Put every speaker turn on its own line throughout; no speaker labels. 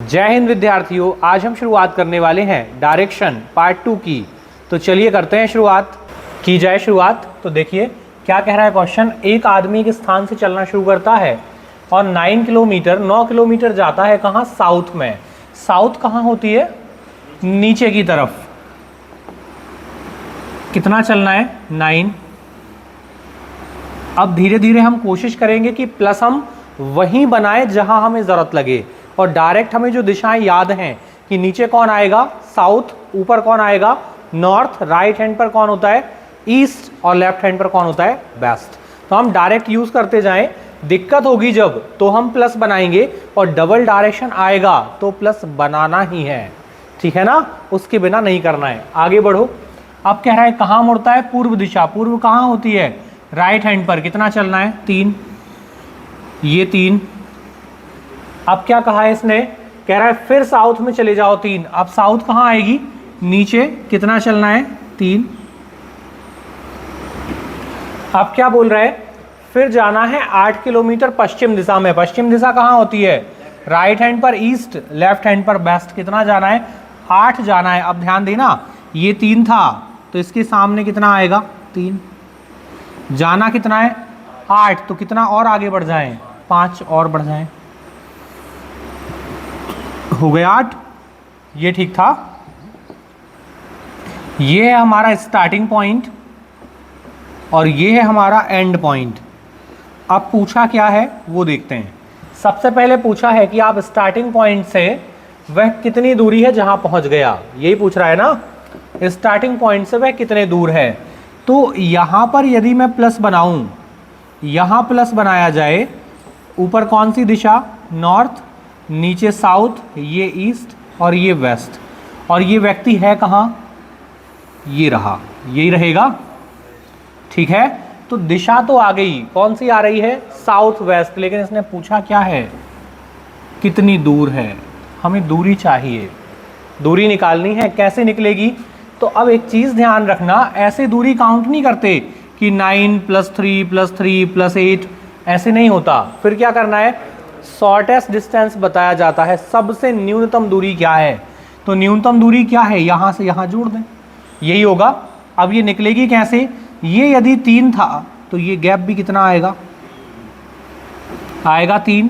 जय हिंद विद्यार्थियों, आज हम शुरुआत करने वाले हैं डायरेक्शन पार्ट 2 की। तो चलिए करते हैं शुरुआत। की जाए शुरुआत। तो देखिए क्या कह रहा है क्वेश्चन। एक आदमी एक स्थान से चलना शुरू करता है और 9 किलोमीटर जाता है कहाँ? साउथ में। साउथ कहाँ होती है? नीचे की तरफ। कितना चलना है? 9। अब धीरे धीरे हम कोशिश करेंगे कि प्लस हम वहीं बनाए जहां हमें ज़रूरत लगे, और डायरेक्ट हमें जो दिशाएं याद हैं कि नीचे कौन आएगा? साउथ। ऊपर कौन आएगा? नॉर्थ। राइट हैंड पर कौन होता है? ईस्ट। और लेफ्ट हैंड पर कौन होता है? वेस्ट। तो हम डायरेक्ट यूज करते जाएं। दिक्कत होगी जब तो हम प्लस बनाएंगे, और डबल डायरेक्शन आएगा तो प्लस बनाना ही है, ठीक है ना? उसके बिना नहीं करना है। आगे बढ़ो। अब कह रहा है कहाँ मुड़ता है? पूर्व दिशा। पूर्व कहाँ होती है? राइट हैंड पर। कितना चलना है? 3। ये 3। अब क्या कहा है इसने? कह रहा है फिर साउथ में चले जाओ 3। अब साउथ कहाँ आएगी? नीचे। कितना चलना है? 3। अब क्या बोल रहा है? फिर जाना है 8 किलोमीटर पश्चिम दिशा में। पश्चिम दिशा कहाँ होती है? राइट हैंड पर ईस्ट, लेफ्ट हैंड पर वेस्ट। कितना जाना है? 8 जाना है। अब ध्यान देना, ये 3 था तो इसके सामने कितना आएगा? 3। जाना कितना है? 8। तो कितना और आगे बढ़ जाएं? 5 और बढ़ जाएं। हो गया 8। ये ठीक था। ये है हमारा स्टार्टिंग पॉइंट और ये है हमारा एंड पॉइंट। अब पूछा क्या है वो देखते हैं। सबसे पहले पूछा है कि आप स्टार्टिंग पॉइंट से वह कितनी दूरी है जहां पहुंच गया, यही पूछ रहा है ना। स्टार्टिंग पॉइंट से वह कितने दूर है। तो यहां पर यदि मैं प्लस बनाऊं, यहां प्लस बनाया जाए, ऊपर कौन सी दिशा? नॉर्थ। नीचे साउथ, ये ईस्ट और ये वेस्ट। और ये व्यक्ति है कहाँ? ये रहा, यही रहेगा, ठीक है। तो दिशा तो आ गई, कौन सी आ रही है? South west. लेकिन इसने पूछा क्या है? कितनी दूर है। हमें दूरी चाहिए, दूरी निकालनी है। कैसे निकलेगी? तो अब एक चीज़ ध्यान रखना, ऐसे दूरी काउंट नहीं करते कि 9 + 3 + 3 + 8, ऐसे नहीं होता। फिर क्या करना है? शॉर्टेस्ट डिस्टेंस बताया जाता है। सबसे न्यूनतम दूरी क्या है? तो न्यूनतम दूरी क्या है? यहाँ से यहाँ जोड़ दें, यही होगा। अब ये निकलेगी कैसे? ये यदि 3 था तो ये गैप भी कितना आएगा? आएगा 3,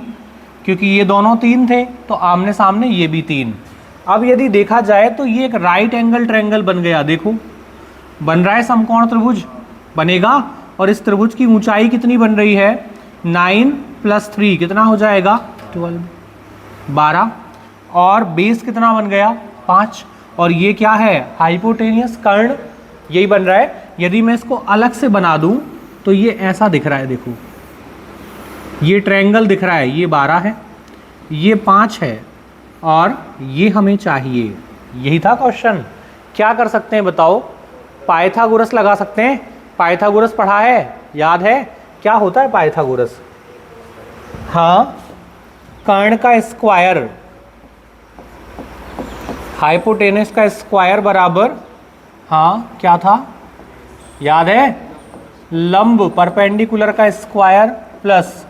क्योंकि ये दोनों 3 थे तो आमने सामने ये भी 3। अब यदि देखा जाए तो ये एक राइट एंगल ट्रायंगल बन गया। देखो बन रहा है, समकोण त्रिभुज बनेगा। और इस त्रिभुज की ऊंचाई कितनी बन रही है? 9 + 3 कितना हो जाएगा? 12। और बेस कितना बन गया? 5। और ये क्या है? हाइपोटेनियस कर्ण, यही बन रहा है। यदि मैं इसको अलग से बना दूं तो ये ऐसा दिख रहा है। देखो ये ट्रायंगल दिख रहा है, ये 12 है, ये 5 है, और ये हमें चाहिए। यही था क्वेश्चन। क्या कर सकते हैं बताओ? पाइथागोरस लगा सकते हैं। पाइथागोरस पढ़ा है, याद है? क्या होता है पाइथागोरस? हाँ, कर्ण का स्क्वायर, हाइपोटेनस का स्क्वायर बराबर, हाँ क्या था? याद है? लंब परपेंडिकुलर का स्क्वायर प्लस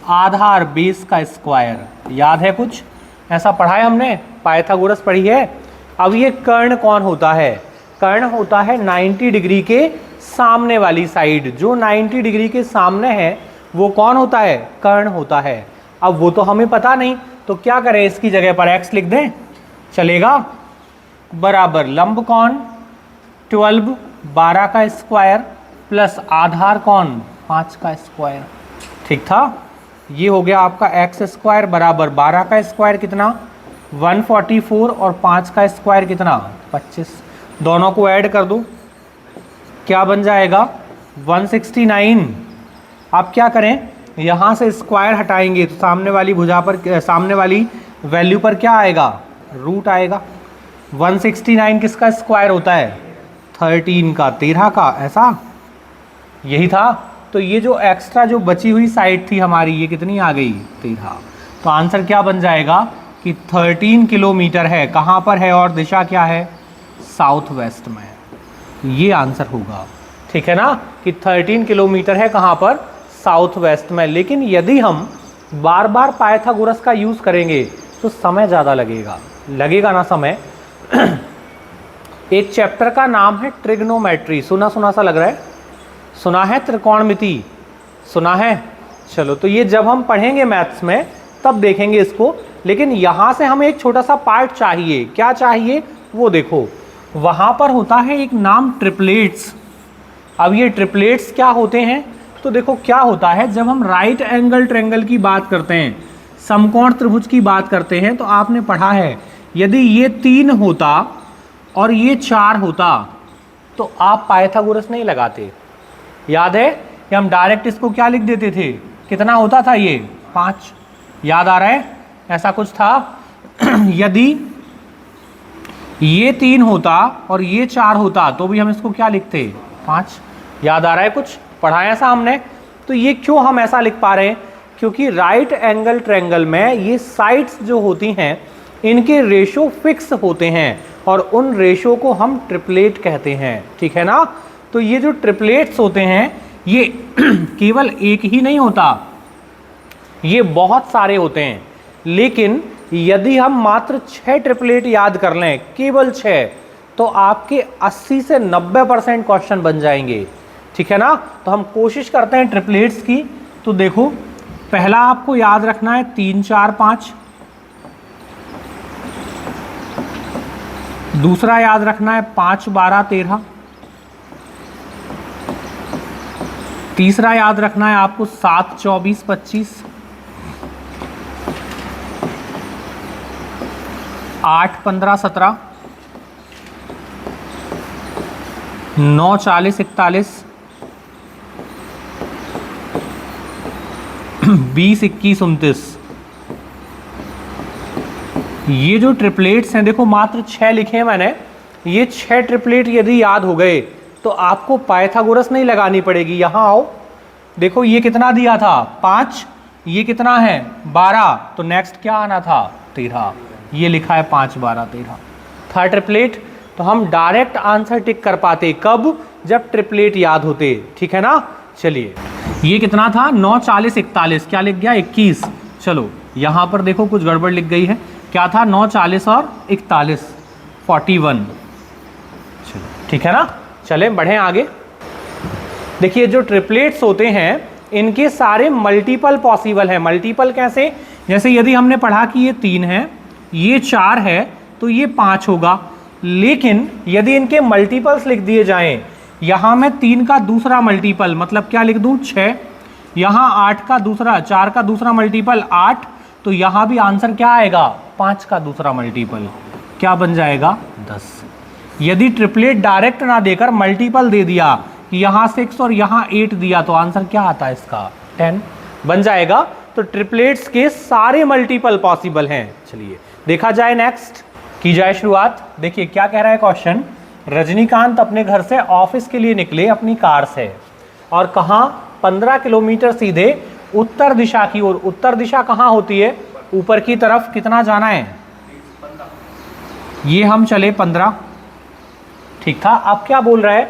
आधार बेस का स्क्वायर। याद है? कुछ ऐसा पढ़ा है हमने, पाइथागोरस पढ़ी है। अब ये कर्ण कौन होता है? कर्ण होता है 90 डिग्री के सामने वाली साइड। जो 90 डिग्री के सामने है वो कौन होता है? कर्ण होता है। अब वो तो हमें पता नहीं, तो क्या करें? इसकी जगह पर x लिख दें, चलेगा? बराबर लंब कौन? 12 का स्क्वायर प्लस आधार कौन? 5 का स्क्वायर। ठीक था। ये हो गया आपका x² बराबर 12 का स्क्वायर कितना? 144, और 5 का स्क्वायर कितना? 25। दोनों को ऐड कर दो, क्या बन जाएगा? 169। अब क्या करें? यहाँ से स्क्वायर हटाएंगे तो सामने वाली भुजा पर, सामने वाली वैल्यू पर क्या आएगा? रूट आएगा। 169 किसका स्क्वायर होता है? 13 का, 13 का, ऐसा, यही था। तो ये जो एक्स्ट्रा जो बची हुई साइड थी हमारी, ये कितनी आ गई? 13। तो आंसर क्या बन जाएगा कि 13 किलोमीटर है। कहाँ पर है और दिशा क्या है? साउथ वेस्ट में। ये आंसर होगा, ठीक है ना, कि 13 किलोमीटर है कहाँ पर? साउथ वेस्ट में। लेकिन यदि हम बार बार पाइथागोरस का यूज़ करेंगे तो समय ज़्यादा लगेगा ना समय। एक चैप्टर का नाम है ट्रिग्नोमेट्री, सुना सा लग रहा है, सुना है? त्रिकोणमिति सुना है? चलो, तो ये जब हम पढ़ेंगे मैथ्स में तब देखेंगे इसको, लेकिन यहाँ से हमें एक छोटा सा पार्ट चाहिए। क्या चाहिए वो देखो, वहाँ पर होता है एक नाम ट्रिपलेट्स। अब ये ट्रिपलेट्स क्या होते हैं, तो देखो क्या होता है, जब हम राइट एंगल ट्रायंगल की बात करते हैं, समकोण त्रिभुज की बात करते हैं, तो आपने पढ़ा है यदि ये 3 होता और ये 4 होता तो आप पाइथागोरस नहीं लगाते। याद है कि हम डायरेक्ट इसको क्या लिख देते थे, कितना होता था ये 5, याद आ रहा है? ऐसा कुछ था। यदि ये 3 होता और ये 4 होता तो भी हम इसको क्या लिखते, 5। याद आ रहा है? कुछ पढ़ाया ऐसा हमने। तो ये क्यों हम ऐसा लिख पा रहे हैं, क्योंकि राइट एंगल ट्रायंगल में ये साइड्स जो होती हैं इनके रेशो फिक्स होते हैं और उन रेशो को हम ट्रिपलेट कहते हैं, ठीक है ना? तो ये जो ट्रिपलेट्स होते हैं ये केवल एक ही नहीं होता, ये बहुत सारे होते हैं। लेकिन यदि हम मात्र 6 ट्रिपलेट याद कर लें, केवल 6, तो आपके 80 से 90% क्वेश्चन बन जाएंगे, ठीक है ना? तो हम कोशिश करते हैं ट्रिपलेट्स की। तो देखो, पहला आपको याद रखना है 3 4 5, दूसरा याद रखना है 5 12 13, तीसरा याद रखना है आपको 7 24 25, 8 15 17, 9 40 41, 20 21 29। ये जो ट्रिपलेट्स हैं, देखो मात्र 6 लिखे हैं मैंने, ये 6 ट्रिपलेट यदि याद हो गए तो आपको पाइथागोरस नहीं लगानी पड़ेगी। यहाँ आओ, देखो ये कितना दिया था 5, ये कितना है 12, तो नेक्स्ट क्या आना था 13, ये लिखा है 5 12 13 था ट्रिपलेट। तो हम डायरेक्ट आंसर टिक कर पाते, कब? जब ट्रिपलेट याद होते, ठीक है ना? चलिए, ये कितना था 9 40 41, क्या लिख गया 21। चलो यहाँ पर देखो कुछ गड़बड़ लिख गई है, क्या था 9 40 और 41 41। चलो ठीक है ना, चलें बढ़ें आगे। देखिए जो ट्रिपलेट्स होते हैं इनके सारे मल्टीपल पॉसिबल है। मल्टीपल कैसे? जैसे यदि हमने पढ़ा कि ये 3 है, ये 4 है, तो ये 5 होगा। लेकिन यदि इनके मल्टीपल्स लिख दिए जाएं, यहाँ मैं 3 का दूसरा मल्टीपल मतलब क्या लिख दूँ 6, यहाँ 8 का दूसरा, 4 का दूसरा मल्टीपल 8, तो यहाँ भी आंसर क्या आएगा 5 का दूसरा मल्टीपल, क्या बन जाएगा 10। यदि ट्रिपलेट डायरेक्ट ना देकर मल्टीपल दे दिया कि यहाँ 6 और यहाँ 8 दिया, तो आंसर क्या आता है इसका 10 बन जाएगा। तो ट्रिपलेट्स के सारे मल्टीपल पॉसिबल हैं। चलिए देखा जाए, नेक्स्ट की जाए शुरुआत। देखिए क्या कह रहा है क्वेश्चन, रजनीकांत अपने घर से ऑफिस के लिए निकले अपनी कार से और कहाँ 15 किलोमीटर सीधे उत्तर दिशा की ओर। उत्तर दिशा कहाँ होती है? ऊपर की तरफ। कितना जाना है? ये हम चले 15, ठीक था। अब क्या बोल रहा है,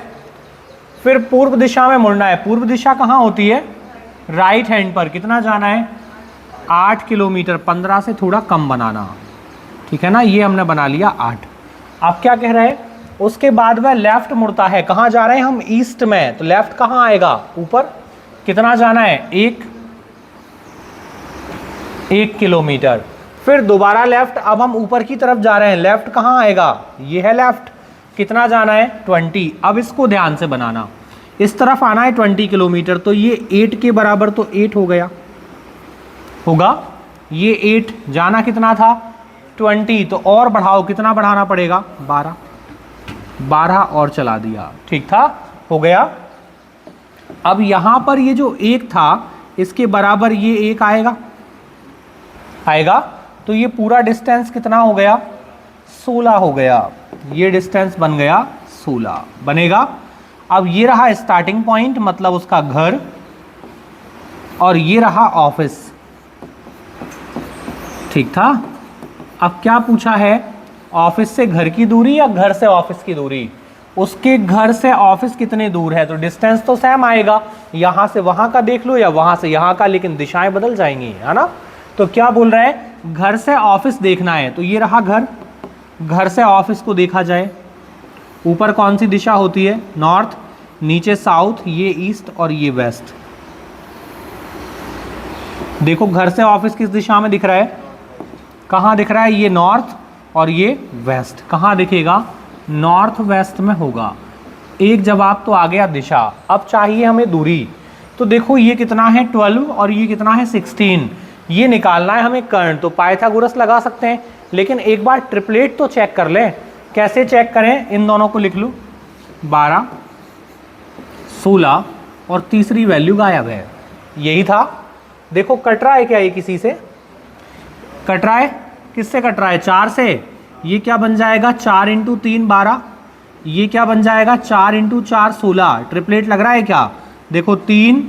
फिर पूर्व दिशा में मुड़ना है। पूर्व दिशा कहाँ होती है? राइट हैंड पर। कितना जाना है? 8 किलोमीटर। 15 से थोड़ा कम बनाना, ठीक है ना? ये हमने बना लिया 8। अब क्या कह रहे हैं, उसके बाद वह लेफ्ट मुड़ता है। कहाँ जा रहे हैं हम? ईस्ट में। तो लेफ्ट कहाँ आएगा? ऊपर। कितना जाना है? 1 किलोमीटर। फिर दोबारा लेफ्ट। अब हम ऊपर की तरफ जा रहे हैं, लेफ्ट कहाँ आएगा? ये है लेफ्ट। कितना जाना है? 20। अब इसको ध्यान से बनाना, इस तरफ आना है 20 किलोमीटर, तो ये 8 के बराबर तो 8 हो गया होगा। ये 8 जाना कितना था? 20। तो और बढ़ाओ, कितना बढ़ाना पड़ेगा? 12 और चला दिया, ठीक था, हो गया। अब यहां पर ये जो 1 था इसके बराबर ये 1 आएगा, तो ये पूरा डिस्टेंस कितना हो गया? 16 हो गया। ये डिस्टेंस बन गया 16 बनेगा। अब ये रहा स्टार्टिंग पॉइंट, मतलब उसका घर, और ये रहा ऑफिस, ठीक था। अब क्या पूछा है, ऑफिस से घर की दूरी या घर से ऑफिस की दूरी? उसके घर से ऑफिस कितने दूर है? तो डिस्टेंस तो सेम आएगा, यहाँ से वहाँ का देख लो या वहाँ से यहाँ का, लेकिन दिशाएं बदल जाएंगी, है ना? तो क्या बोल रहा है, घर से ऑफिस देखना है, तो ये रहा घर, घर से ऑफिस को देखा जाए। ऊपर कौन सी दिशा होती है? नॉर्थ, नीचे साउथ, ये ईस्ट और ये वेस्ट। देखो घर से ऑफिस किस दिशा में दिख रहा है? कहाँ दिख रहा है? ये नॉर्थ और ये वेस्ट। कहाँ दिखेगा? नॉर्थ वेस्ट में होगा। एक जवाब तो आ गया दिशा। अब चाहिए हमें दूरी। तो देखो ये कितना है 12 और ये कितना है 16। ये निकालना है हमें कर्ण। तो पाइथागोरस लगा सकते हैं, लेकिन एक बार ट्रिपलेट तो चेक कर लें। कैसे चेक करें? इन दोनों को लिख लूँ, 12, 16 और तीसरी वैल्यू गायब है। यही था। देखो कट रहा है क्या ये किसी से? कट रहा है। किससे कट रहा है? 4 से। ये क्या बन जाएगा? 4 × 3 12। ये क्या बन जाएगा? 4 × 4 16। ट्रिपलेट लग रहा है क्या? देखो 3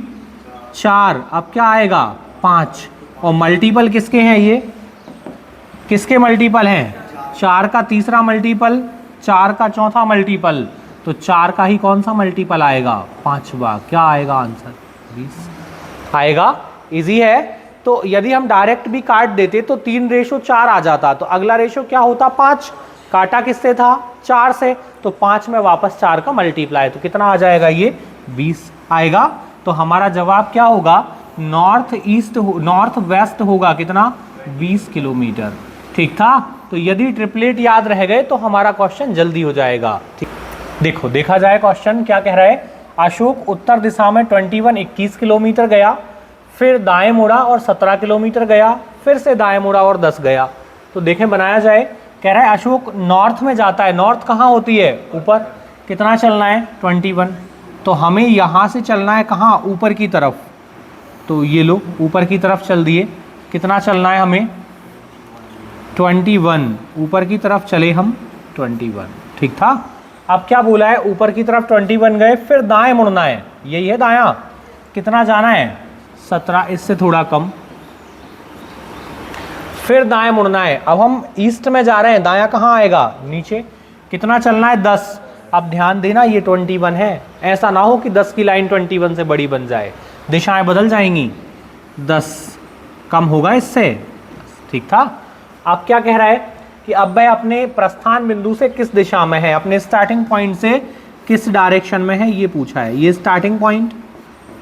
4, अब क्या आएगा? 5। और मल्टीपल किसके हैं? ये किसके मल्टीपल हैं? 4 का तीसरा मल्टीपल, 4 का चौथा मल्टीपल। तो 4 का ही कौन सा मल्टीपल आएगा? 5वां। क्या आएगा आंसर? 20 आएगा। इजी है। तो यदि हम डायरेक्ट भी काट देते तो 3:4 आ जाता। तो अगला रेशो क्या होता? 5। काटा किससे था? 4 से। तो 5 में वापस 4 का मल्टीप्लाई, तो कितना आ जाएगा? ये 20 आएगा। तो हमारा जवाब क्या होगा? नॉर्थ ईस्ट, नॉर्थ वेस्ट होगा कितना? 20 किलोमीटर। ठीक था। तो यदि ट्रिपलेट याद रह गए तो हमारा क्वेश्चन जल्दी हो जाएगा। ठीक, देखो देखा जाए क्वेश्चन क्या कह रहा है। अशोक उत्तर दिशा में 21 किलोमीटर गया, फिर दाएं मुड़ा और 17 किलोमीटर गया, फिर से दाएं मुड़ा और 10 गया। तो देखें बनाया जाए। कह रहा है अशोक नॉर्थ में जाता है। नॉर्थ कहाँ होती है? ऊपर। कितना चलना है? 21। तो हमें यहाँ से चलना है कहाँ? ऊपर की तरफ। तो ये लो ऊपर की तरफ चल दिए। कितना चलना है हमें? 21। ऊपर की तरफ चले हम 21। ठीक था। अब क्या बोला है? ऊपर की तरफ 21 गए, फिर दाएं मुड़ना है। यही है दायां। कितना जाना है? 17, इससे थोड़ा कम। फिर दाएं मुड़ना है। अब हम ईस्ट में जा रहे हैं, दायां कहाँ आएगा? नीचे। कितना चलना है? 10। अब ध्यान देना ये 21 है। ऐसा ना हो कि 10 की लाइन 21 से बड़ी बन जाए, दिशाएं बदल जाएंगी। 10 कम होगा इससे। ठीक था। अब क्या कह रहा है कि अब वह अपने प्रस्थान बिंदु से किस दिशा में है, अपने स्टार्टिंग पॉइंट से किस डायरेक्शन में है, ये पूछा है। ये स्टार्टिंग पॉइंट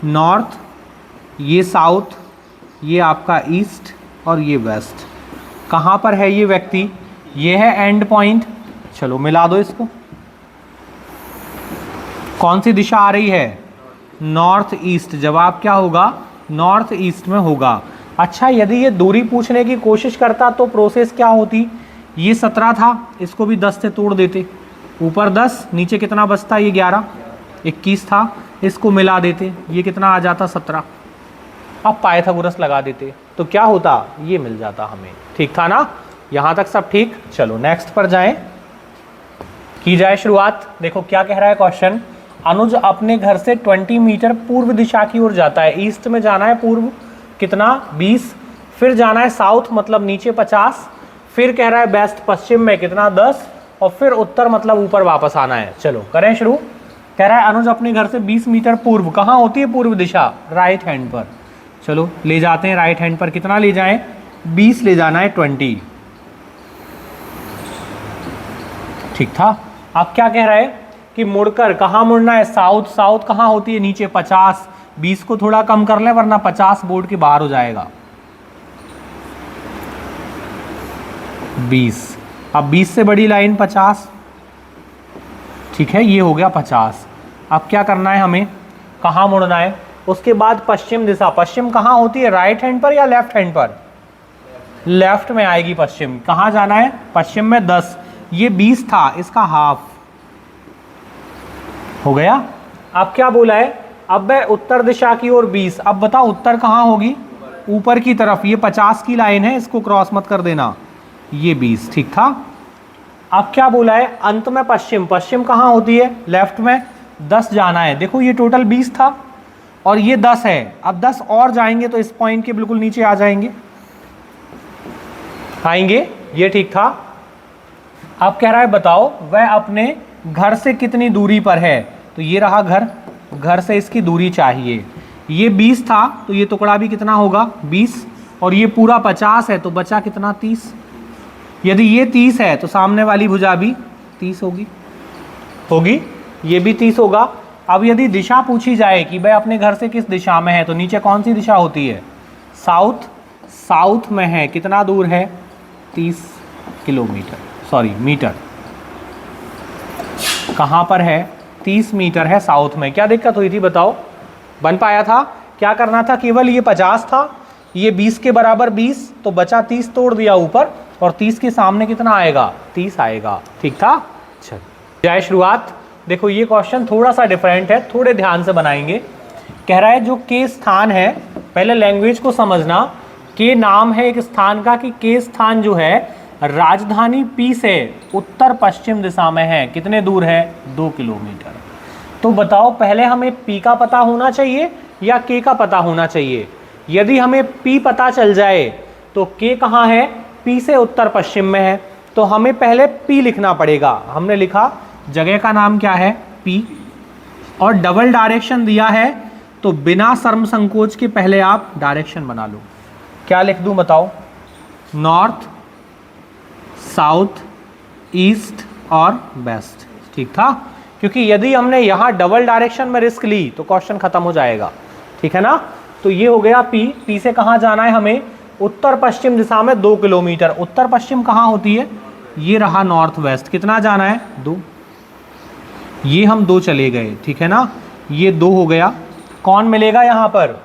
नॉर्थ, ये साउथ, ये आपका ईस्ट और ये वेस्ट। कहाँ पर है ये व्यक्ति? ये है एंड पॉइंट। चलो मिला दो इसको। कौन सी दिशा आ रही है? North east. जवाब क्या होगा? नॉर्थ ईस्ट में होगा। अच्छा, यदि ये दूरी पूछने की कोशिश करता तो प्रोसेस क्या होती? ये 17 था, इसको भी 10 से तोड़ देते। ऊपर 10, नीचे कितना बचता? ये 11, 21 था, इसको मिला देते, ये कितना आ जाता? 17। अब पाइथागोरस लगा देते तो क्या होता? ये मिल जाता हमें। ठीक था ना? यहाँ तक सब ठीक। चलो नेक्स्ट पर जाएं, की जाए शुरुआत। देखो क्या कह रहा है क्वेश्चन। अनुज अपने घर से 20 मीटर पूर्व दिशा की ओर जाता है। ईस्ट में जाना है, पूर्व कितना? 20। फिर जाना है साउथ मतलब नीचे 50। फिर कह रहा है वेस्ट पश्चिम में कितना? 10। और फिर उत्तर मतलब ऊपर वापस आना है। चलो करें शुरू। कह रहा है अनुज अपने घर से 20 मीटर पूर्व, कहाँ होती है पूर्व दिशा? राइट हैंड पर। चलो ले जाते हैं राइट हैंड पर। कितना ले जाएं? 20 ले जाना है, 20। ठीक था। अब क्या कह रहा है कि मुड़कर कहाँ मुड़ना है? साउथ। साउथ कहाँ होती है? नीचे 50। 20 को थोड़ा कम कर लें वरना 50 बोर्ड के बाहर हो जाएगा। 20। अब 20 से बड़ी लाइन 50। ठीक है, ये हो गया 50। अब क्या करना है हमें? कहाँ मुड़ना है? उसके बाद पश्चिम दिशा। पश्चिम कहाँ होती है? राइट हैंड पर या लेफ्ट हैंड पर? लेफ्ट में आएगी पश्चिम। कहाँ जाना है? पश्चिम में 10। ये 20 था, इसका हाफ हो गया। अब क्या बोला है? अब वह उत्तर दिशा की ओर 20। अब बताओ उत्तर कहाँ होगी? ऊपर की तरफ। ये 50 की लाइन है, इसको क्रॉस मत कर देना। ये 20। ठीक था। अब क्या बोला है? अंत में पश्चिम। पश्चिम कहाँ होती है? लेफ्ट में। 10 जाना है। देखो ये टोटल 20 था और ये 10 है। अब 10 और जाएंगे तो इस पॉइंट के बिल्कुल नीचे आ जाएंगे, आएंगे। ये ठीक था। अब कह रहा है बताओ वह अपने घर से कितनी दूरी पर है? तो ये रहा घर, घर से इसकी दूरी चाहिए। ये 20 था तो ये टुकड़ा भी कितना होगा? 20। और ये पूरा 50 है, तो बचा कितना 30। यदि ये 30 है तो सामने वाली भुजा भी 30 होगी, ये भी 30 होगा। अब यदि दिशा पूछी जाए कि भाई अपने घर से किस दिशा में है, तो नीचे कौन सी दिशा होती है, साउथ में है। कितना दूर है, 30 किलोमीटर, सॉरी मीटर। कहाँ पर है, 30 मीटर है साउथ में। क्या दिक्कत हुई थी बताओ, बन पाया था? क्या करना था, केवल ये 50 था, ये 20 के बराबर 20, तो बचा 30, तोड़ दिया ऊपर, और 30 के सामने कितना आएगा, 30 आएगा। ठीक था। चल जाए शुरुआत। देखो ये क्वेश्चन थोड़ा सा डिफरेंट है, थोड़े ध्यान से बनाएंगे। कह रहा है जो के स्थान है, पहले लैंग्वेज को समझना। के नाम है एक स्थान का, कि के स्थान जो है राजधानी पी से उत्तर पश्चिम दिशा में है। कितने दूर है, 2 किलोमीटर। तो बताओ पहले हमें पी का पता होना चाहिए या के का पता होना चाहिए? यदि हमें पी पता चल जाए तो के कहाँ है, पी से उत्तर पश्चिम में है, तो हमें पहले पी लिखना पड़ेगा। हमने लिखा, जगह का नाम क्या है, पी, और डबल डायरेक्शन दिया है, तो बिना शर्म संकोच के पहले आप डायरेक्शन बना लो। क्या लिख दूं बताओ, नॉर्थ, साउथ, ईस्ट और वेस्ट। ठीक था, क्योंकि यदि हमने यहाँ डबल डायरेक्शन में रिस्क ली तो क्वेश्चन खत्म हो जाएगा। ठीक है ना। तो ये हो गया पी। पी से कहाँ जाना है हमें, उत्तर पश्चिम दिशा में 2 किलोमीटर। उत्तर पश्चिम कहाँ होती है, ये रहा नॉर्थ वेस्ट। कितना जाना है, 2। ये हम 2 चले गए, ठीक है ना। ये 2 हो गया। कौन मिलेगा यहाँ पर,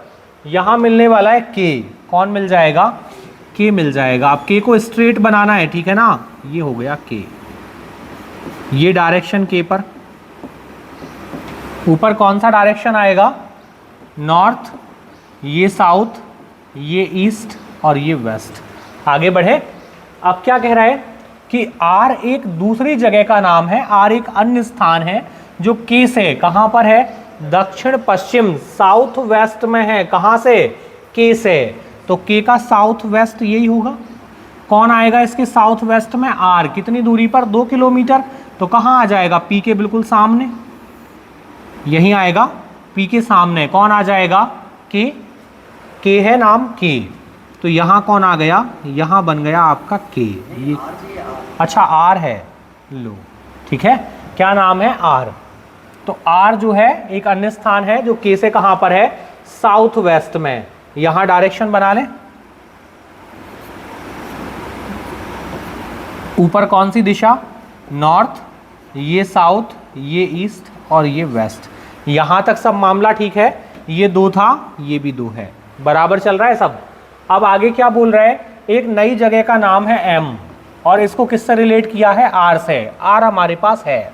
यहाँ मिलने वाला है के। कौन मिल जाएगा, के मिल जाएगा। अब के को स्ट्रेट बनाना है, ठीक है ना। ये हो गया के, ये डायरेक्शन के पर। ऊपर कौन सा डायरेक्शन आएगा, नॉर्थ, ये साउथ, ये ईस्ट और ये वेस्ट। आगे बढ़े। अब क्या कह रहा है कि आर एक दूसरी जगह का नाम है, आर एक अन्य स्थान है जो के से कहां पर है, दक्षिण पश्चिम, साउथ वेस्ट में है। कहां से, के से। तो के का साउथ वेस्ट यही होगा। कौन आएगा इसके साउथ वेस्ट में, आर। कितनी दूरी पर, 2 किलोमीटर। तो कहां आ जाएगा, पी के बिल्कुल सामने, यहीं आएगा। पी के सामने कौन आ जाएगा, के है नाम के। तो यहाँ कौन आ गया, यहाँ बन गया आपका के। ये अच्छा आर है, लो ठीक है। क्या नाम है, आर। तो आर जो है एक अन्य स्थान है जो के से कहाँ पर है, साउथ वेस्ट में। यहाँ डायरेक्शन बना लें। ऊपर कौन सी दिशा, नॉर्थ, ये साउथ, ये ईस्ट और ये वेस्ट। यहाँ तक सब मामला ठीक है। ये 2 था, ये भी 2 है, बराबर चल रहा है सब। अब आगे क्या बोल रहा है, एक नई जगह का नाम है एम, और इसको किससे रिलेट किया है, आर से। आर हमारे पास है।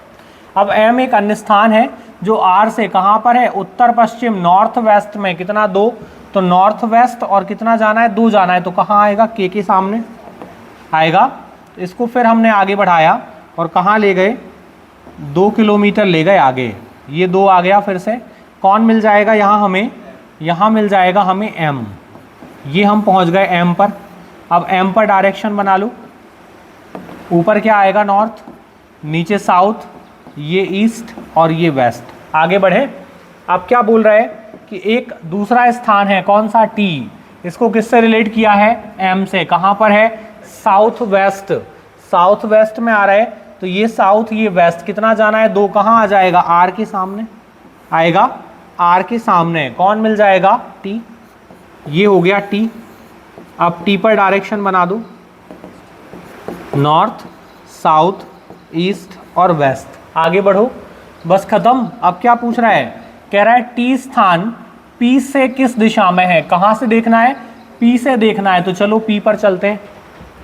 अब एम एक अन्य स्थान है जो आर से कहाँ पर है, उत्तर पश्चिम, नॉर्थ वेस्ट में। कितना, 2। तो नॉर्थ वेस्ट और कितना जाना है, 2 जाना है। तो कहाँ आएगा, के सामने आएगा। तो इसको फिर हमने आगे बढ़ाया और कहाँ ले गए, 2 किलोमीटर ले गए आगे। ये 2 आ गया फिर से। कौन मिल जाएगा यहाँ हमें, यहाँ मिल जाएगा हमें एम। ये हम पहुँच गए एम पर। अब एम पर डायरेक्शन बना लो। ऊपर क्या आएगा, नॉर्थ, नीचे साउथ, ये ईस्ट और ये वेस्ट। आगे बढ़े। अब क्या बोल रहा है कि एक दूसरा स्थान है, कौन सा, टी। इसको किससे रिलेट किया है, एम से। कहाँ पर है, साउथ वेस्ट। साउथ वेस्ट में आ रहा है, तो ये साउथ, ये वेस्ट। कितना जाना है, 2। कहाँ आ जाएगा, आर के सामने आएगा। आर के सामने कौन मिल जाएगा, टी। ये हो गया टी। अब टी पर डायरेक्शन बना दो, नॉर्थ, साउथ, ईस्ट और वेस्ट। आगे बढ़ो, बस खत्म। अब क्या पूछ रहा है, कह रहा है टी स्थान पी से किस दिशा में है। कहाँ से देखना है, पी से देखना है। तो चलो पी पर चलते हैं।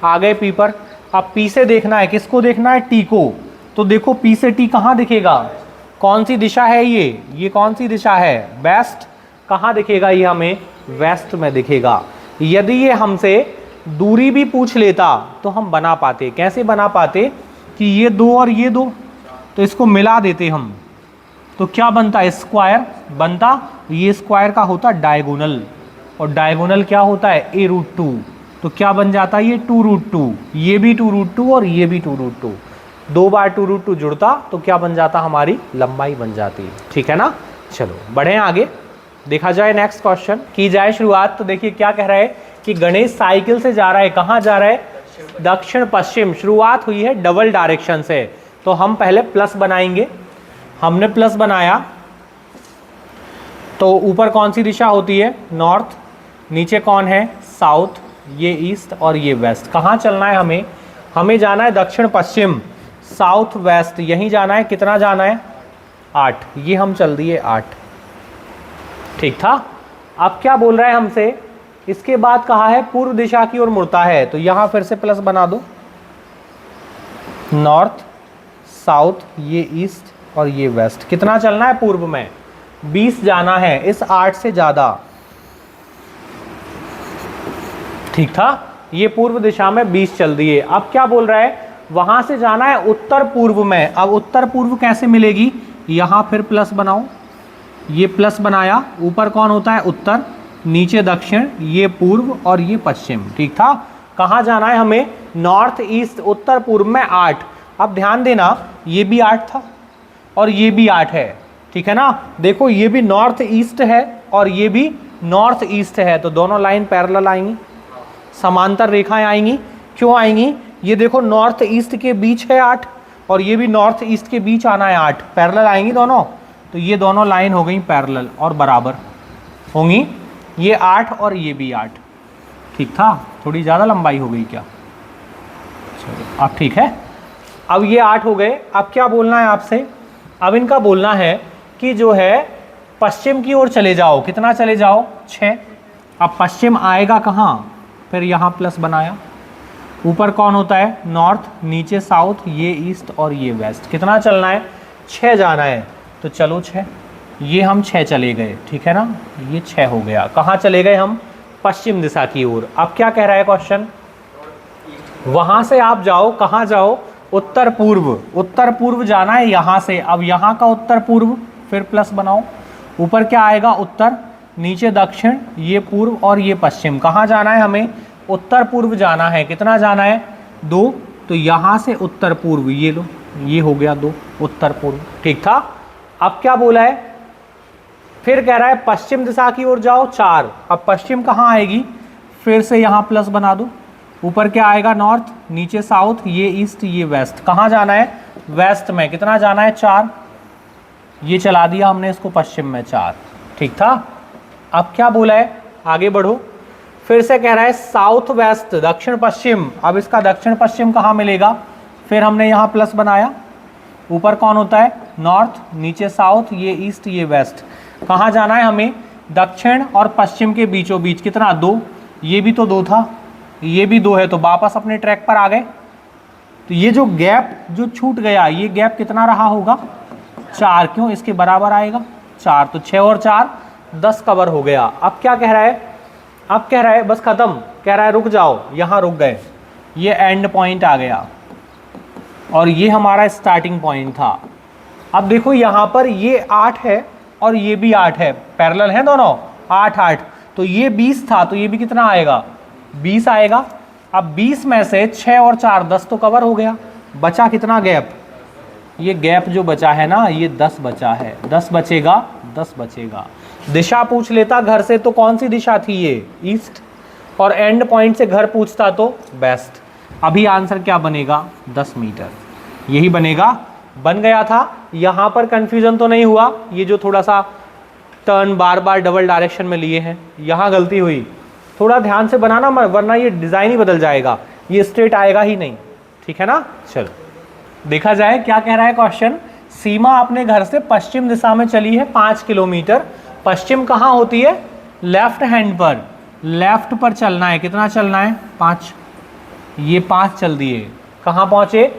आ गए पी पर। अब पी से देखना है, किसको देखना है, टी को। तो देखो पी से टी कहाँ दिखेगा, कौन सी दिशा है, ये कौन सी दिशा है, वेस्ट। कहाँ दिखेगा ये हमें, वेस्ट में दिखेगा। यदि ये हमसे दूरी भी पूछ लेता तो हम बना पाते। कैसे बना पाते कि ये 2 और ये 2, तो इसको मिला देते हम, तो क्या बनता, स्क्वायर बनता। ये स्क्वायर का होता डायगोनल, और डायगोनल क्या होता है, a√2। तो क्या बन जाता है, ये 2√2, ये भी 2√2 और ये भी 2√2। 2 बार 2√2 जुड़ता तो क्या बन जाता, हमारी लंबाई बन जाती। ठीक है ना। चलो बढ़े आगे, देखा जाए नेक्स्ट क्वेश्चन की जाए शुरुआत। तो देखिए क्या कह रहा है, कि गणेश साइकिल से जा रहा है, कहाँ जा रहा है, दक्षिण पश्चिम। शुरुआत हुई है डबल डायरेक्शन से, तो हम पहले प्लस बनाएंगे। हमने प्लस बनाया तो ऊपर कौन सी दिशा होती है, नॉर्थ, नीचे कौन है, साउथ, ये ईस्ट और ये वेस्ट। कहाँ चलना है हमें, हमें जाना है दक्षिण पश्चिम, साउथ वेस्ट, यहीं जाना है। कितना जाना है, 8। ये हम चल दिए 8, ठीक था। अब क्या बोल रहा है हमसे, इसके बाद कहा है पूर्व दिशा की ओर मुड़ता है, तो यहां फिर से प्लस बना दो। नॉर्थ, साउथ, ये ईस्ट और ये वेस्ट। कितना चलना है पूर्व में, 20 जाना है, इस 8 से ज्यादा, ठीक था। ये पूर्व दिशा में 20 चल दिए। अब क्या बोल रहा है, वहां से जाना है उत्तर पूर्व में। अब उत्तर पूर्व कैसे मिलेगी, यहां फिर प्लस बनाओ, ये प्लस बनाया, ऊपर कौन होता है, उत्तर, नीचे दक्षिण, ये पूर्व और ये पश्चिम, ठीक था। कहाँ जाना है हमें, नॉर्थ ईस्ट, उत्तर पूर्व में 8। अब ध्यान देना, ये भी 8 था और ये भी 8 है, ठीक है ना। देखो ये भी नॉर्थ ईस्ट है और ये भी नॉर्थ ईस्ट है, तो दोनों लाइन पैरेलल आएंगी, समांतर रेखाएं आएंगी। क्यों आएंगी, ये देखो नॉर्थ ईस्ट के बीच है 8 और ये भी नॉर्थ ईस्ट के बीच आना है 8, पैरेलल आएंगी दोनों, तो ये दोनों लाइन हो गई पैरेलल और बराबर होंगी, ये 8 और ये भी 8, ठीक था। थोड़ी ज़्यादा लंबाई हो गई क्या, चलो अब ठीक है। अब ये 8 हो गए। अब क्या बोलना है आपसे, अब इनका बोलना है कि जो है पश्चिम की ओर चले जाओ। कितना चले जाओ, 6। अब पश्चिम आएगा कहाँ, फिर यहाँ प्लस बनाया, ऊपर कौन होता है, नॉर्थ, नीचे साउथ, ये ईस्ट और ये वेस्ट। कितना चलना है, 6 जाना है, तो चलो 6, ये हम 6 चले गए, ठीक है ना, ये 6 हो गया। कहाँ चले गए हम, पश्चिम दिशा की ओर। अब क्या कह रहा है क्वेश्चन, वहाँ से आप जाओ, कहाँ जाओ, उत्तर पूर्व। उत्तर पूर्व जाना है यहाँ से, अब यहाँ का उत्तर पूर्व, फिर प्लस बनाओ, ऊपर क्या आएगा, उत्तर, नीचे दक्षिण, ये पूर्व और ये पश्चिम। कहाँ जाना है हमें, उत्तर पूर्व जाना है। कितना जाना है, 2, तो यहाँ से उत्तर पूर्व, ये लो, ये हो गया 2, उत्तर पूर्व, ठीक था। अब क्या बोला है, फिर कह रहा है पश्चिम दिशा की ओर जाओ, 4। अब पश्चिम कहाँ आएगी, फिर से यहाँ प्लस बना दो, ऊपर क्या आएगा, नॉर्थ, नीचे साउथ, ये ईस्ट, ये वेस्ट। कहाँ जाना है, वेस्ट में। कितना जाना है, 4, ये चला दिया हमने इसको पश्चिम में, 4, ठीक था। अब क्या बोला है, आगे बढ़ो, फिर से कह रहा है साउथ वेस्ट, दक्षिण पश्चिम। अब इसका दक्षिण पश्चिम कहाँ मिलेगा, फिर हमने यहाँ प्लस बनाया, ऊपर कौन होता है, नॉर्थ, नीचे साउथ, ये ईस्ट, ये वेस्ट। कहाँ जाना है हमें, दक्षिण और पश्चिम के बीचों बीच। कितना, 2, ये भी तो 2 था, ये भी 2 है, तो वापस अपने ट्रैक पर आ गए। तो ये जो गैप जो छूट गया, ये गैप कितना रहा होगा, 4, क्यों, इसके बराबर आएगा 4, तो 6 और 4 10 कवर हो गया। अब क्या कह रहा है, अब कह रहा है बस खत्म, कह रहा है रुक जाओ, यहाँ रुक गए, ये एंड पॉइंट आ गया और ये हमारा स्टार्टिंग पॉइंट था। अब देखो यहाँ पर ये 8 है और ये भी 8 है, पैरेलल है दोनों, 8 8, तो ये 20 था, तो ये भी कितना आएगा, 20 आएगा। अब 20 में से 6 और 4 10 तो कवर हो गया, बचा कितना गैप, ये गैप जो बचा है ना, ये 10 बचा है, 10 बचेगा, 10 बचेगा। दिशा पूछ लेता घर से तो कौन सी दिशा थी, ये ईस्ट, और एंड पॉइंट से घर पूछता तो वेस्ट। अभी आंसर क्या बनेगा, 10 मीटर, यही बनेगा, बन गया था। यहाँ पर कंफ्यूजन तो नहीं हुआ, ये जो थोड़ा सा टर्न बार बार डबल डायरेक्शन में लिए हैं, यहाँ गलती हुई, थोड़ा ध्यान से बनाना, वरना ये डिज़ाइन ही बदल जाएगा, ये स्ट्रेट आएगा ही नहीं, ठीक है ना। चलो देखा जाए क्या कह रहा है क्वेश्चन, सीमा अपने घर से पश्चिम दिशा में चली है 5 किलोमीटर। पश्चिम कहाँ होती है, लेफ्ट हैंड पर, लेफ्ट पर चलना है। कितना चलना है, 5, ये 5 चल दिए। कहाँ पहुँचे,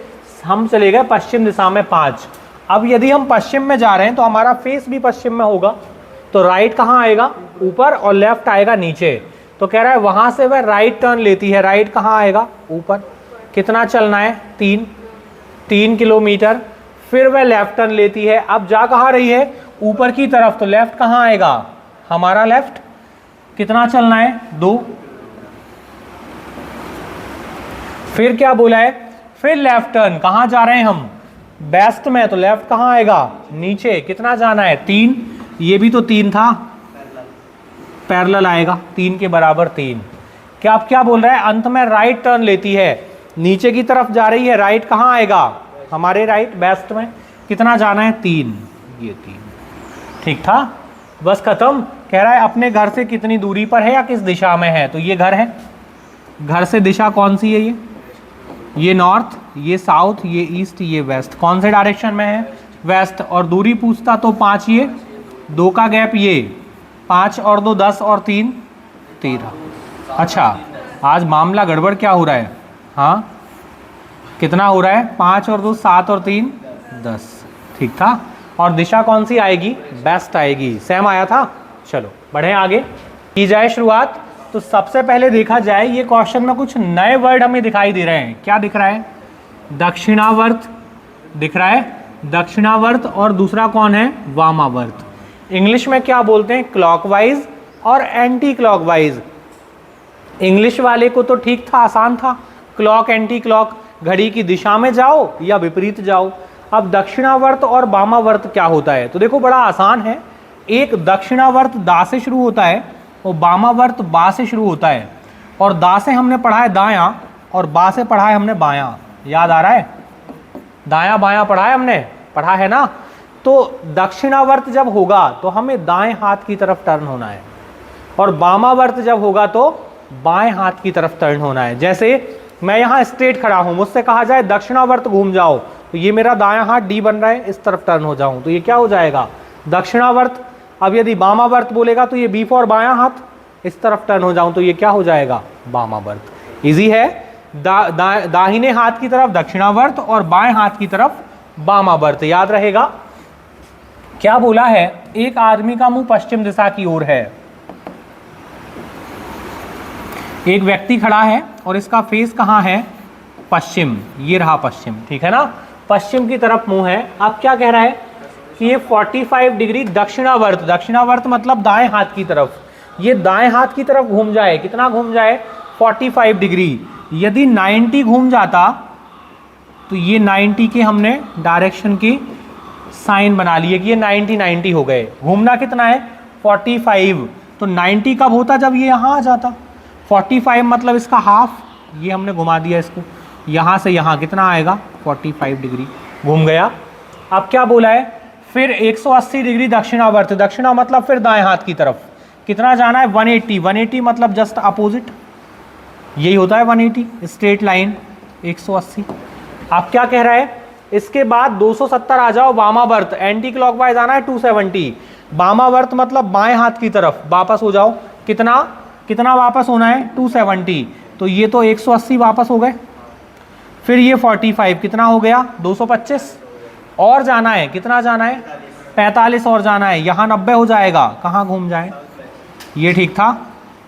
हम चले गए पश्चिम दिशा में 5। अब यदि हम पश्चिम में जा रहे हैं तो हमारा फेस भी पश्चिम में होगा, तो राइट कहाँ आएगा, ऊपर, और लेफ्ट आएगा नीचे। तो कह रहा है वहाँ से वह राइट टर्न लेती है, राइट कहाँ आएगा, ऊपर। कितना चलना है, 3 किलोमीटर। फिर वह लेफ्ट टर्न लेती है, अब जा कहाँ रही है, ऊपर की तरफ, तो लेफ्ट कहाँ आएगा, हमारा लेफ्ट। कितना चलना है, 2। फिर क्या बोला है, फिर लेफ्ट टर्न, कहाँ जा रहे हैं हम, वेस्ट में, तो लेफ्ट कहाँ आएगा, नीचे। कितना जाना है, 3, ये भी तो 3 था, पैरेलल आएगा, 3 के बराबर 3। क्या आप क्या बोल रहा है, अंत में राइट टर्न लेती है, नीचे की तरफ जा रही है, राइट कहाँ आएगा, हमारे राइट वेस्ट में। कितना जाना है, 3, ये 3। ठीक था, बस खत्म। कह रहा है अपने घर से कितनी दूरी पर है या किस दिशा में है, तो ये घर है, घर से दिशा कौन सी है, ये नॉर्थ, ये साउथ, ये ईस्ट, ये वेस्ट। कौन से डायरेक्शन में है, वेस्ट। और दूरी पूछता तो 5, ये 2 का गैप, ये 5 और 2 10 और 3 13। अच्छा, आज मामला गड़बड़ क्या हो रहा है, हाँ कितना हो रहा है, 5 और 2 7 और 3 10। ठीक था, और दिशा कौन सी आएगी, वेस्ट आएगी। सेम आया था। चलो बढ़े आगे, की जाए शुरुआत। तो सबसे पहले देखा जाए, ये क्वेश्चन में कुछ नए वर्ड हमें दिखाई दे रहे हैं। क्या दिख रहा है, दक्षिणावर्त दिख रहा है, दक्षिणावर्त, और दूसरा कौन है, वामावर्त। इंग्लिश में क्या बोलते हैं, क्लॉकवाइज और एंटी क्लॉकवाइज। इंग्लिश वाले को तो ठीक था, आसान था, क्लॉक एंटी क्लॉक, घड़ी की दिशा में जाओ या विपरीत जाओ। अब दक्षिणावर्त और वामावर्त क्या होता है, तो देखो बड़ा आसान है। एक दक्षिणावर्त दा से शुरू होता है और वामावर्त बा से शुरू होता है। और दा से हमने पढ़ा है दायां और बा से पढ़ा है हमने बायां। याद आ रहा है, दायां बायां पढ़ा है हमने, पढ़ा है ना। तो दक्षिणावर्त जब होगा तो हमें दाएं हाथ की तरफ टर्न होना है, और वामावर्त जब होगा तो बाएं हाथ की तरफ टर्न होना है। जैसे मैं यहाँ स्ट्रेट खड़ा हूँ, मुझसे कहा जाए दक्षिणावर्त घूम जाओ, तो ये मेरा दायां हाथ डी बन रहा है, इस तरफ टर्न हो जाऊं तो ये क्या हो जाएगा, दक्षिणावर्त। अब यदि वामावर्त बोलेगा तो ये बी फॉर बायां हाथ, इस तरफ टर्न हो जाऊं तो ये क्या हो जाएगा, वामावर्त। इजी है, दाहिने हाथ की तरफ दक्षिणावर्त और बाएं हाथ की तरफ वामावर्त, याद रहेगा। क्या बोला है, एक आदमी का मुंह पश्चिम दिशा की ओर है। एक व्यक्ति खड़ा है और इसका फेस कहाँ है, पश्चिम, ये रहा पश्चिम, ठीक है ना, पश्चिम की तरफ मुंह है। अब क्या कह रहा है कि ये 45 डिग्री दक्षिणावर्त, दक्षिणावर्त मतलब दाएं हाथ की तरफ, ये दाएं हाथ की तरफ घूम जाए, कितना घूम जाए, 45 डिग्री। यदि 90 घूम जाता तो ये 90 के हमने डायरेक्शन की साइन बना लिए कि ये 90 हो गए। घूमना कितना है, 45। तो 90 कब होता, जब ये यहाँ आ जाता। 45 मतलब इसका हाफ, ये हमने घुमा दिया इसको, यहाँ से यहाँ कितना आएगा, 45 डिग्री घूम गया। अब क्या बोला है, फिर 180 डिग्री दक्षिणावर्त, दक्षिणा मतलब फिर दाएं हाथ की तरफ, कितना जाना है, 180। 180 मतलब जस्ट अपोजिट, यही होता है 180, स्ट्रेट लाइन 180। आप क्या कह रहा है, इसके बाद 270 आ जाओ वामावर्त, एंटी क्लॉकवाइज आना है 270। वामावर्त मतलब बाएं हाथ की तरफ वापस हो जाओ, कितना कितना वापस होना है, 270। तो ये तो 180 वापस हो गए। फिर ये 45 कितना हो गया, 225 और जाना है, कितना जाना है, 45 और जाना है, यहाँ 90 हो जाएगा, कहाँ घूम जाए, ये ठीक था।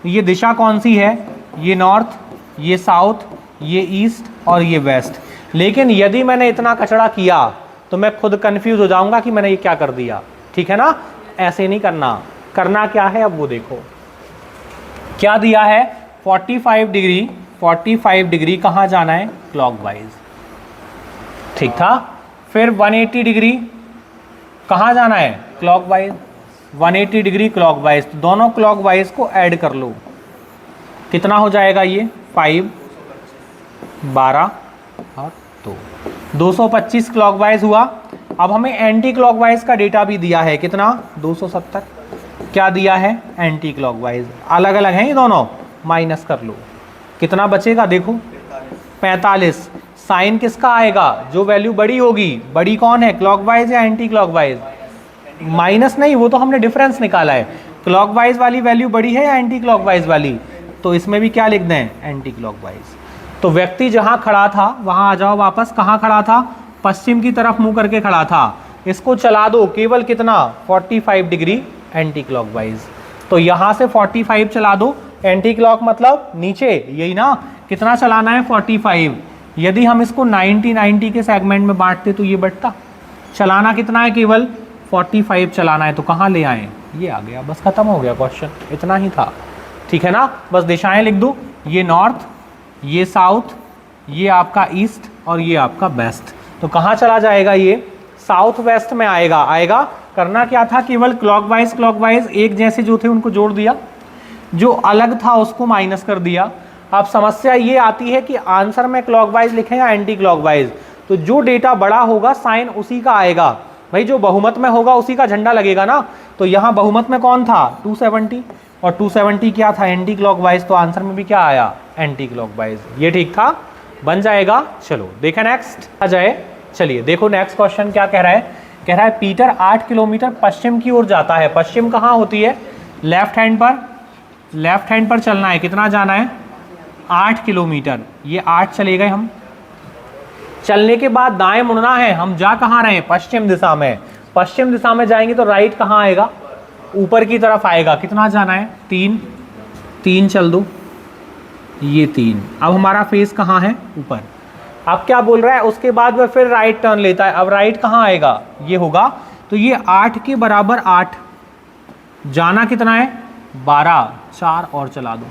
ये दिशा कौन सी है, ये नॉर्थ, ये साउथ, ये ईस्ट और ये वेस्ट। लेकिन यदि मैंने इतना कचड़ा किया तो मैं खुद कंफ्यूज हो जाऊंगा कि मैंने ये क्या कर दिया, ठीक है ना। ऐसे नहीं करना, करना क्या है, अब वो देखो क्या दिया है, 45 डिग्री, 45 डिग्री कहाँ जाना है, क्लॉकवाइज, ठीक था। फिर 180 डिग्री कहाँ जाना है, क्लॉकवाइज, 180 डिग्री क्लॉकवाइज। तो दोनों क्लॉकवाइज को ऐड कर लो, कितना हो जाएगा, ये 5 12 और 225 क्लॉकवाइज हुआ। अब हमें एंटी क्लॉकवाइज का डेटा भी दिया है, कितना, 270। क्या दिया है, एंटी क्लॉकवाइज, अलग अलग हैं ये दोनों, माइनस कर लो, कितना बचेगा, देखो 45। साइन किसका आएगा, जो वैल्यू बड़ी होगी, बड़ी कौन है, क्लॉकवाइज या एंटी क्लॉकवाइज, माइनस नहीं, वो तो हमने डिफरेंस निकाला है। क्लॉकवाइज वाली वैल्यू बड़ी है या एंटी क्लॉकवाइज वाली, तो इसमें भी क्या लिख दें, एंटी क्लॉकवाइज। तो व्यक्ति जहां खड़ा था वहां आ जाओ वापस, कहां खड़ा था, पश्चिम की तरफ मुंह करके खड़ा था, इसको चला दो केवल कितना, 45 डिग्री एंटी क्लॉकवाइज। तो यहां से 45 चला दो, एंटी क्लॉक मतलब नीचे, यही ना, कितना चलाना है, 45। यदि हम इसको 90 के सेगमेंट में बांटते तो ये बढ़ता, चलाना कितना है, केवल 45 चलाना है। तो कहाँ ले आए, ये आ गया, बस खत्म हो गया क्वेश्चन, इतना ही था, ठीक है ना। बस दिशाएं लिख दो, ये नॉर्थ, ये साउथ, ये आपका ईस्ट और ये आपका वेस्ट। तो कहाँ चला जाएगा, ये साउथ वेस्ट में आएगा। आएगा, करना क्या था, केवल क्लॉकवाइज क्लॉकवाइज एक जैसे जो थे उनको जोड़ दिया, जो अलग था उसको माइनस कर दिया। अब समस्या ये आती है कि आंसर में क्लॉकवाइज लिखें या एंटी क्लॉकवाइज, तो जो डेटा बड़ा होगा साइन उसी का आएगा। भाई जो बहुमत में होगा उसी का झंडा लगेगा ना, तो यहाँ बहुमत में कौन था 270, और 270 क्या था एंटी क्लॉकवाइज, तो आंसर में भी क्या आया एंटी क्लॉकवाइज। ये ठीक था, बन जाएगा। चलो देखें नेक्स्ट आ जाए। चलिए देखो नेक्स्ट क्वेश्चन क्या कह रहा है। कह रहा है पीटर 8 किलोमीटर पश्चिम की ओर जाता है। पश्चिम कहाँ होती है, लेफ्ट हैंड पर, लेफ्ट हैंड पर चलना है। कितना जाना है 8 किलोमीटर, ये 8 चले गए हम। चलने के बाद दाएं मुड़ना है, हम जा कहाँ रहे हैं पश्चिम दिशा में। पश्चिम दिशा में जाएंगे तो राइट कहाँ आएगा, ऊपर की तरफ आएगा। कितना जाना है 3, 3 चल दो, ये 3। अब हमारा फेस कहाँ है ऊपर। अब क्या बोल रहा है, उसके बाद वह फिर राइट टर्न लेता है। अब राइट कहाँ आएगा, ये होगा। तो ये 8 के बराबर 8, जाना कितना है 12, 4 और चला दो।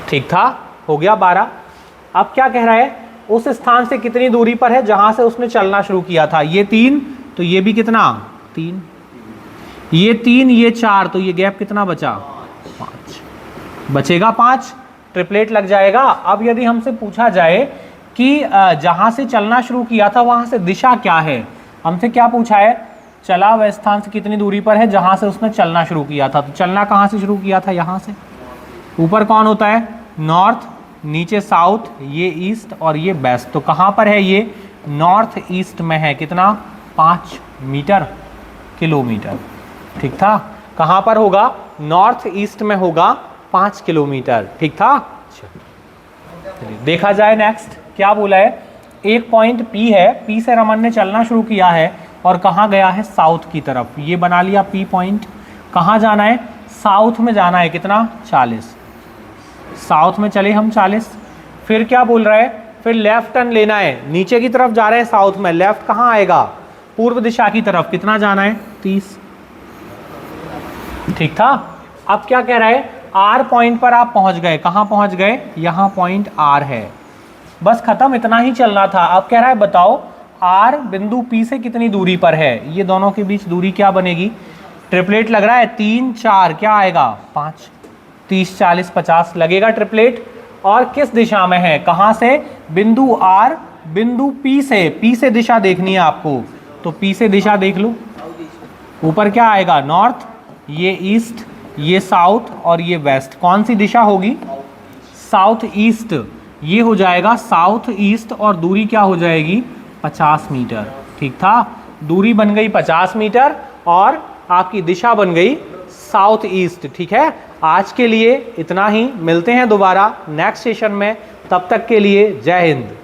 ठीक था, हो गया 12। अब क्या कह रहा है, उस स्थान से कितनी दूरी पर है जहां से उसने चलना शुरू किया था। ये 3, तो ये भी कितना 3, ये 3, ये 4, तो ये गैप कितना बचा 5, बचेगा 5, ट्रिपलेट लग जाएगा। अब यदि हमसे पूछा जाए कि जहां से चलना शुरू किया था वहां से दिशा क्या है, हमसे क्या पूछा है, चला वह स्थान से कितनी दूरी पर है जहां से उसने चलना शुरू किया था। तो चलना कहां से शुरू किया था, यहां से। ऊपर कौन होता है नॉर्थ, नीचे साउथ, ये ईस्ट और ये वेस्ट। तो कहां पर है, ये नॉर्थ ईस्ट में है। कितना 5 मीटर किलोमीटर। ठीक था, कहां पर होगा, नॉर्थ ईस्ट में होगा 5 किलोमीटर। ठीक था। चलिए देखा जाए नेक्स्ट क्या बोला है। एक पॉइंट P है, P से रमन ने चलना शुरू किया है और कहाँ गया है साउथ की तरफ। ये बना लिया P पॉइंट। कहाँ जाना है, साउथ में जाना है। कितना 40, साउथ में चले हम 40। फिर क्या बोल रहा है, फिर लेफ्ट टर्न लेना है, नीचे की तरफ जा रहे हैं साउथ में। लेफ्ट कहाँ आएगा, पूर्व दिशा की तरफ। कितना जाना है 30। ठीक था। अब क्या कह रहा है, R पॉइंट पर आप पहुंच गए। कहाँ पहुंच गए, यहाँ पॉइंट R है, बस खत्म, इतना ही चलना था। अब कह रहा है बताओ R बिंदु P से कितनी दूरी पर है। ये दोनों के बीच दूरी क्या बनेगी, ट्रिपलेट लग रहा है 3, 4 क्या आएगा 5, 30, 40, 50 लगेगा ट्रिपलेट। और किस दिशा में है, कहाँ से, बिंदु R बिंदु P से दिशा देखनी है आपको, तो P से दिशा देख लो। ऊपर क्या आएगा नॉर्थ, ये ईस्ट, ये साउथ और ये वेस्ट। कौन सी दिशा होगी, साउथ ईस्ट। ये हो जाएगा साउथ ईस्ट और दूरी क्या हो जाएगी 50 मीटर। ठीक था, दूरी बन गई 50 मीटर और आपकी दिशा बन गई साउथ ईस्ट। ठीक है, आज के लिए इतना ही, मिलते हैं दोबारा नेक्स्ट सेशन में, तब तक के लिए जय हिंद।